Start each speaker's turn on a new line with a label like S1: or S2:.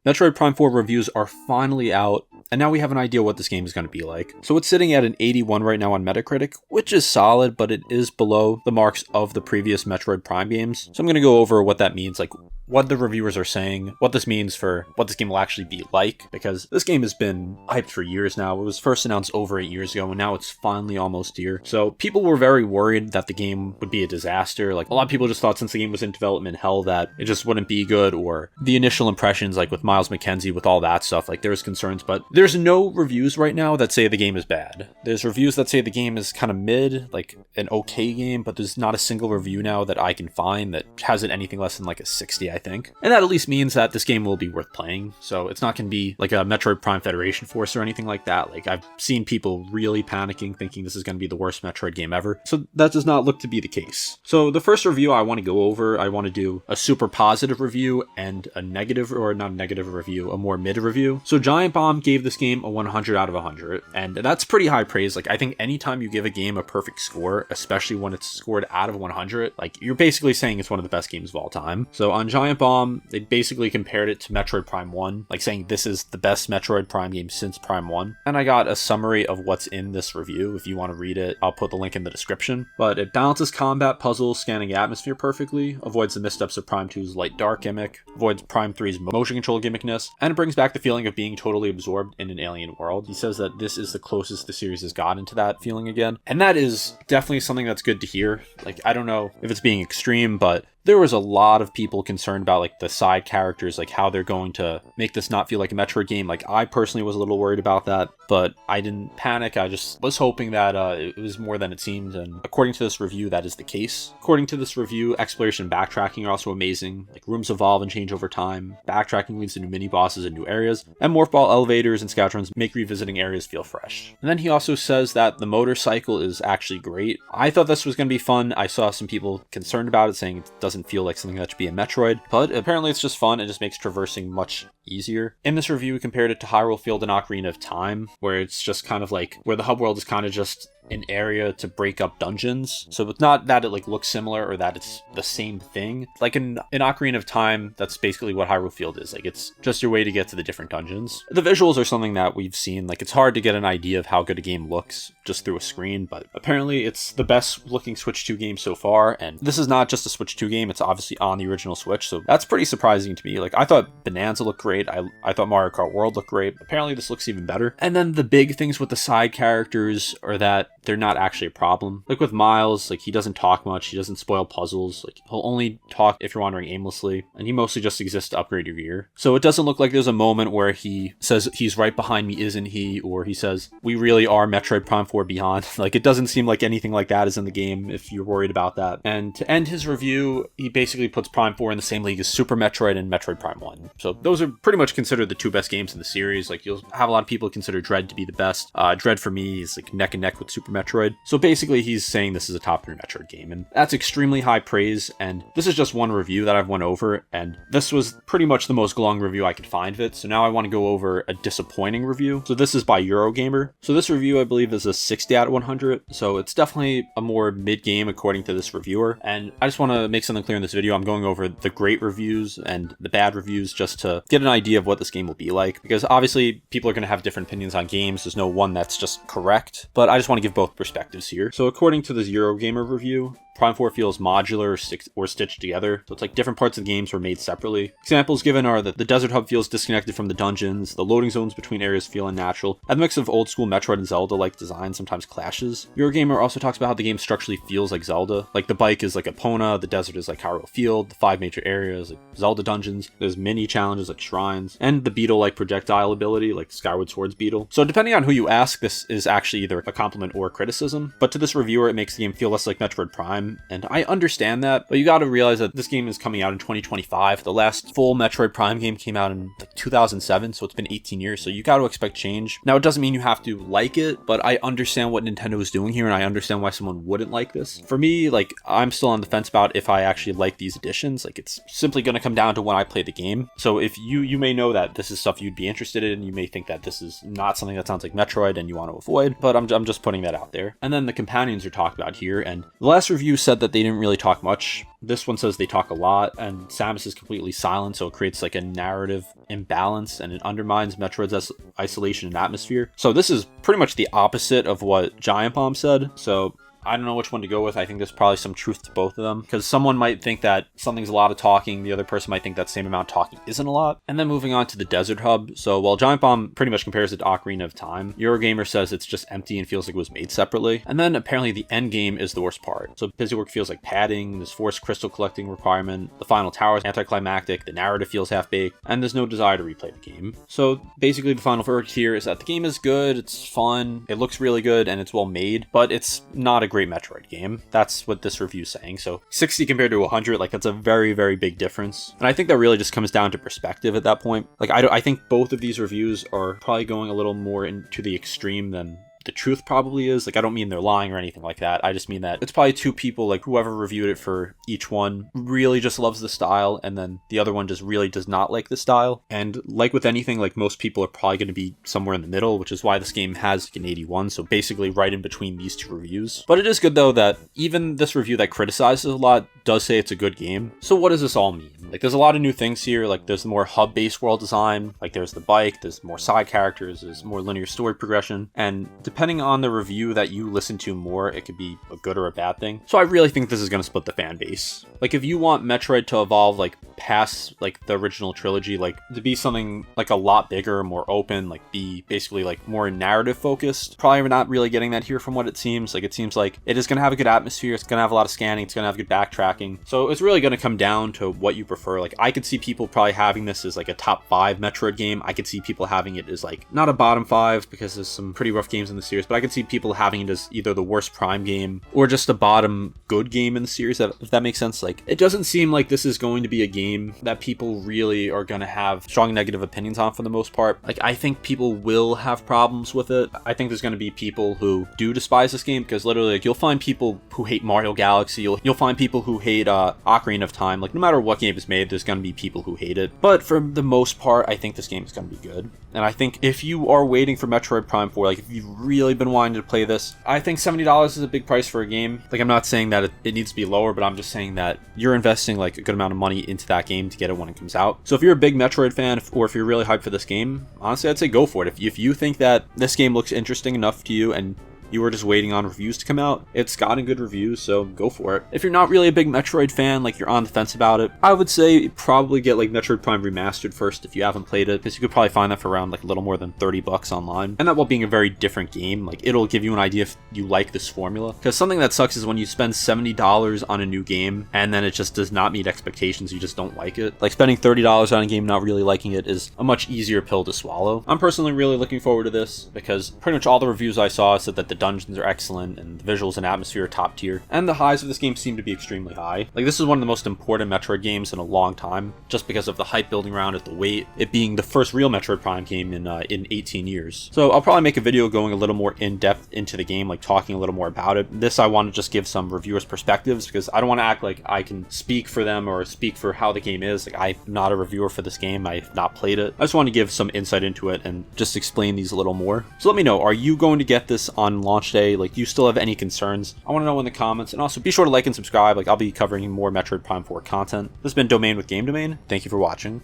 S1: Metroid Prime 4 reviews are finally out, and now we have an idea what this game is going to be like. So it's sitting at an 81 right now on Metacritic, which is solid, but it is below the marks of the previous Metroid Prime games. So I'm going to go over what that means, like what the reviewers are saying, what this means for what this game will actually be like, because this game has been hyped for years now. It was first announced over 8 years ago, and now it's finally almost here. So people were very worried that the game would be a disaster. Like, a lot of people just thought since the game was in development hell that it just wouldn't be good, or the initial impressions, like with Miles McKenzie, with all that stuff, like there's concerns, but there's no reviews right now that say the game is bad. There's reviews that say the game is kind of mid, like an okay game, but there's not a single review now that I can find that has it anything less than like a 60, I think. And that at least means that this game will be worth playing. So it's not going to be like a Metroid Prime Federation Force or anything like that. Like, I've seen people really panicking, thinking this is going to be the worst Metroid game ever. So that does not look to be the case. So the first review I want to go over, I want to do a super positive review and a negative, or not a negative review, a more mid review. So Giant Bomb gave this game a 100 out of 100, and that's pretty high praise. Like, I think anytime you give a game a perfect score, especially when it's scored out of 100, like, you're basically saying it's one of the best games of all time. So on Giant Bomb, they basically compared it to Metroid Prime 1, like saying this is the best Metroid Prime game since Prime 1. And I got a summary of what's in this review. If you want to read it, I'll put the link in the description. But it balances combat, puzzles, scanning atmosphere perfectly, avoids the missteps of Prime 2's light dark gimmick, avoids Prime 3's motion control gimmickness, and it brings back the feeling of being totally absorbed in an alien world. He says that this is the closest the series has gotten to that feeling again. And that is definitely something that's good to hear. Like, I don't know if it's being extreme, but there was a lot of people concerned about like the side characters, like how they're going to make this not feel like a Metroid game. Like, I personally was a little worried about that, but I didn't panic. I just was hoping that it was more than it seemed, and according to this review, that is the case. According to this review, exploration and backtracking are also amazing. Like, rooms evolve and change over time, backtracking leads to new mini bosses and new areas, and morph ball elevators and scout runs make revisiting areas feel fresh. And then he also says that the motorcycle is actually great. I thought this was going to be fun. I saw some people concerned about it, saying it doesn't feel like something that should be a Metroid, but apparently it's just fun. It just makes traversing much easier. In this review, we compared it to Hyrule Field and Ocarina of Time, where it's just kind of like where the hub world is kind of just an area to break up dungeons. So it's not that it like looks similar or that it's the same thing. Like in Ocarina of Time, that's basically what Hyrule Field is. Like, it's just your way to get to the different dungeons. The visuals are something that we've seen. Like, it's hard to get an idea of how good a game looks just through a screen, but apparently it's the best looking Switch 2 game so far. And this is not just a Switch 2 game, it's obviously on the original Switch, so that's pretty surprising to me. Like, I thought Bonanza looked great. I thought Mario Kart World looked great. Apparently this looks even better. And then the big things with the side characters are that they're not actually a problem. Like with Miles, like, he doesn't talk much, he doesn't spoil puzzles, like, he'll only talk if you're wandering aimlessly, and he mostly just exists to upgrade your gear. So it doesn't look like there's a moment where he says, "He's right behind me, isn't he?" Or he says, "We really are Metroid Prime 4 Beyond." Like, it doesn't seem like anything like that is in the game, if you're worried about that. And to end his review, he basically puts Prime 4 in the same league as Super Metroid and Metroid Prime 1. So those are pretty much considered the two best games in the series. Like, you'll have a lot of people consider Dread to be the best. Dread for me is like neck and neck with Super Metroid. So basically he's saying this is a top 3 Metroid game, and that's extremely high praise. And this is just one review that I've went over, and this was pretty much the most glowing review I could find of it. So now I want to go over a disappointing review. So this is by Eurogamer. So this review, I believe, is a 60 out of 100. So it's definitely a more mid game according to this reviewer. And I just want to make something clear in this video. I'm going over the great reviews and the bad reviews just to get an idea of what this game will be like, because obviously people are going to have different opinions on games. There's no one that's just correct, but I just want to give both perspectives here. So according to this Eurogamer review, Prime 4 feels modular or stitched together, so it's like different parts of the games were made separately. Examples given are that the desert hub feels disconnected from the dungeons, the loading zones between areas feel unnatural, and the mix of old school Metroid and Zelda-like design sometimes clashes. Eurogamer also talks about how the game structurally feels like Zelda. Like, the bike is like Epona, the desert is like Hyrule Field, the 5 major areas like Zelda dungeons, there's mini challenges like shrines, and the beetle-like projectile ability like Skyward Sword's beetle. So depending on who you ask, this is actually either a compliment or criticism, but to this reviewer it makes the game feel less like Metroid Prime. And I understand that, but you gotta realize that this game is coming out in 2025. The last full Metroid Prime game came out in like 2007, so it's been 18 years, so you gotta expect change. Now, it doesn't mean you have to like it, but I understand what Nintendo is doing here, and I understand why someone wouldn't like this. For me, like, I'm still on the fence about if I actually like these additions. Like, it's simply gonna come down to when I play the game. So if you may know that this is stuff you'd be interested in, you may think that this is not something that sounds like Metroid and you want to avoid, but I'm just putting that out there. And then the companions are talked about here, and the last review review said that they didn't really talk much. This one says they talk a lot, and Samus is completely silent, so it creates like a narrative imbalance, and it undermines Metroid's isolation and atmosphere. So this is pretty much the opposite of what Giant Bomb said, so I don't know which one to go with. I think there's probably some truth to both of them, because someone might think that something's a lot of talking, the other person might think that same amount of talking isn't a lot. And then moving on to the Desert Hub. So while Giant Bomb pretty much compares it to Ocarina of Time, Eurogamer says it's just empty and feels like it was made separately. And then apparently the end game is the worst part. So busy work feels like padding, there's forced crystal collecting requirement, the final tower is anticlimactic, the narrative feels half-baked, and there's no desire to replay the game. So basically the final verdict here is that the game is good, it's fun, it looks really good, and it's well made, but it's not a great Metroid game. That's what this review's saying. So 60 compared to 100, like that's a very, very big difference. And I think that really just comes down to perspective at that point. Like I think both of these reviews are probably going a little more into the extreme than the truth probably is. Like, I don't mean they're lying or anything like that. I just mean that it's probably two people, like whoever reviewed it for each one really just loves the style, and then the other one just really does not like the style. And like with anything, like most people are probably going to be somewhere in the middle, which is why this game has like an 81. So basically right in between these two reviews. But it is good though that even this review that criticizes a lot does say it's a good game. So what does this all mean? Like, there's a lot of new things here. Like, there's more hub-based world design. Like, there's the bike, there's more side characters, there's more linear story progression. And depending on the review that you listen to more, it could be a good or a bad thing. So I really think this is going to split the fan base. Like, if you want Metroid to evolve, like, past, like, the original trilogy, like, to be something, like, a lot bigger, more open, like, be basically, like, more narrative focused, probably not really getting that here from what it seems. Like, it seems like it is going to have a good atmosphere, it's going to have a lot of scanning, it's going to have good backtracking. So it's really going to come down to what you prefer. Like, I could see people probably having this as, like, a top 5 Metroid game. I could see people having it as, like, not a bottom 5, because there's some pretty rough games in the series, but I could see people having it as either the worst Prime game or just a bottom good game in the series, if that makes sense. Like, it doesn't seem like this is going to be a game that people really are going to have strong negative opinions on for the most part. Like, I think people will have problems with it. I think there's going to be people who do despise this game, because literally, like, you'll find people who hate Mario Galaxy, you'll find people who hate Ocarina of Time. Like, no matter what game is made, there's going to be people who hate it. But for the most part, I think this game is going to be good. And I think if you are waiting for Metroid Prime 4, like, if you've really been wanting to play this, I think $70 is a big price for a game. Like, I'm not saying that it needs to be lower, but I'm just saying that you're investing, like, a good amount of money into that game to get it when it comes out. So if you're a big Metroid fan, or if you're really hyped for this game, honestly, I'd say go for it. If you think that this game looks interesting enough to you, and you were just waiting on reviews to come out, it's gotten good reviews, so go for it. If you're not really a big Metroid fan, like, you're on the fence about it, I would say probably get, like, Metroid Prime Remastered first if you haven't played it, because you could probably find that for around, like, a little more than $30 online. And that, while being a very different game, like, it'll give you an idea if you like this formula. Because something that sucks is when you spend $70 on a new game, and then it just does not meet expectations, you just don't like it. Like, spending $30 on a game, not really liking it, is a much easier pill to swallow. I'm personally really looking forward to this, because pretty much all the reviews I saw said that the dungeons are excellent, and the visuals and atmosphere are top tier, and the highs of this game seem to be extremely high. Like, this is one of the most important Metroid games in a long time, just because of the hype building around it, the weight, it being the first real Metroid Prime game in 18 years. So I'll probably make a video going a little more in-depth into the game, like talking a little more about it. This I want to just give some reviewers' perspectives, because I don't want to act like I can speak for them or speak for how the game is. Like, I'm not a reviewer for this game, I've not played it. I just want to give some insight into it and just explain these a little more. So let me know, are you going to get this on launch day? Like, do you still have any concerns? I want to know in the comments, and also be sure to like and subscribe. Like, I'll be covering more Metroid Prime 4 content. This has been Domain with Game Domain. Thank you for watching.